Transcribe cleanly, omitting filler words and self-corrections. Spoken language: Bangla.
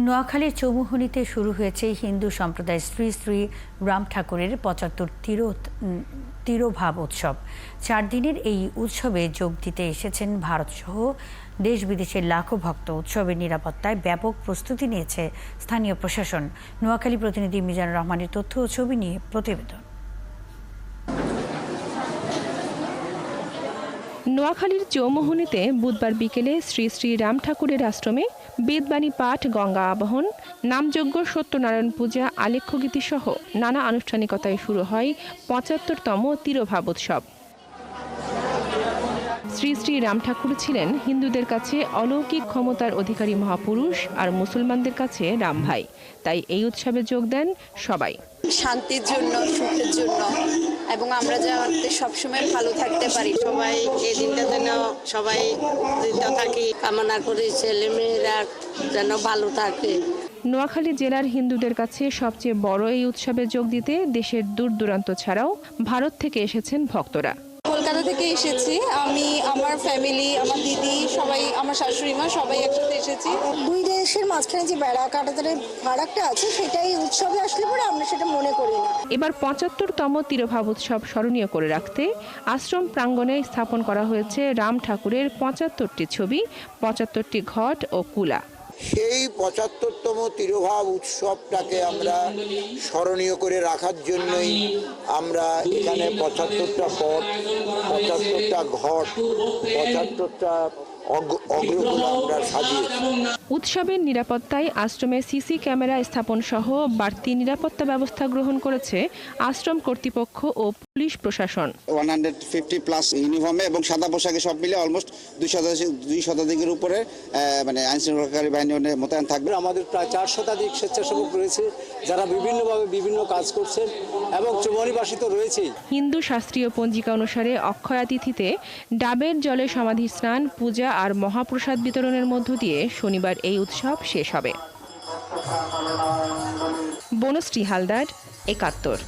নোয়াখালীর চৌমুহনীতে শুরু হয়েছে হিন্দু সম্প্রদায় শ্রী শ্রী রাম ঠাকুরের ৭৫ তিরোভাব উৎসব। ৪ দিনের এই উৎসবে যোগ দিতে এসেছেন ভারতসহ দেশ বিদেশের লাখো ভক্ত। উৎসবের নিরাপত্তায় ব্যাপক প্রস্তুতি নিয়েছে স্থানীয় প্রশাসন। নোয়াখালী প্রতিনিধি মিজানুর রহমানের তথ্য ও ছবি নিয়ে প্রতিবেদন। নোয়াখালীর চৌমুহনীতে বুধবার বিকেলে শ্রী শ্রী রাম ঠাকুরের আশ্রমে বেদবাণী পাঠ, গঙ্গা আবাহন, নামযজ্ঞ, সত্যনারায়ণ পূজা, আলেখ্যগীতি সহ নানা আনুষ্ঠানিকতায় শুরু হয় ৭৫তম তিরোভাব উৎসব। শ্রী শ্রী রাম ঠাকুর ছিলেন হিন্দুদের কাছে অলৌকিক ক্ষমতার অধিকারী মহাপুরুষ আর মুসলমানদের কাছে রাম ভাই। তাই এই উৎসবে যোগ দেন সবাই। শান্তির জন্য, সুখের জন্য, এবং আমরা যাতে সবসময় ভালো থাকতে পারি। সবাই এই দিনটা যেন সবাই থাকি কামনা করি, ছেলেমেয়েরা যেন ভালো থাকে। নোয়াখালী জেলার হিন্দুদের কাছে সবচেয়ে বড় এই উৎসবে যোগ দিতে দেশের দূর দূরান্ত ছাড়াও ভারত থেকে এসেছেন ভক্তরা। কলকাতা থেকে এসেছি আমি, আমার ফ্যামিলি, আমার দিদি, সবাই, আমার শাশুড়ি মা, সবাই একসাথে এসেছি। দুই দেশের মাঝখানে যে বেড়া কাটাতারের ফারাকটা আছে সেটাই উৎসবে আসলে পরে আমরা সেটা মনে করি না। এবার ৭৫তম তিরোভাব উৎসব স্মরণীয় করে রাখতে আশ্রম প্রাঙ্গণে স্থাপন করা হয়েছে রাম ঠাকুরের ৭৫টি ছবি, ৭৫টি ঘট ও কুলা। সেই ৭৫তম তিরোভাব উৎসবটাকে আমরা স্মরণীয় করে রাখার জন্যই আমরা এখানে ৭৫টা পট, ৭৫টা ঘট, ৭৫টা অগ্রগুলো আমরা সাজিয়েছি। উৎসবের নিরাপত্তায় আশ্রমে সিসি ক্যামেরা স্থাপন সহ বাড়তি নিরাপত্তা ব্যবস্থা গ্রহণ করেছে আশ্রম কর্তৃপক্ষ ও পুলিশ প্রশাসন। 150+ ইউনিফর্মে এবং সাদা পোশাকে সব মিলে অলমোস্ট 2 শতাধিকের উপরে আইন শৃঙ্খলাকারী বাহিনী মোতায়েন থাকবে। আমাদের প্রায় 4 শতাধিক স্বেচ্ছাসেবক রয়েছে যারা বিভিন্নভাবে বিভিন্ন কাজ করছেন এবং চৌমুহনীবাসী তো রয়েছেই। হিন্দু শাস্ত্রীয় পঞ্জিকা অনুসারে অক্ষয়া তিথিতে ডাবের জলে সমাধি স্নান, পূজা আর মহাপ্রসাদ বিতরণের মধ্য দিয়ে শনিবার এই উৎসব শেষ হবে। বনশ্রী হালদার, ৭১।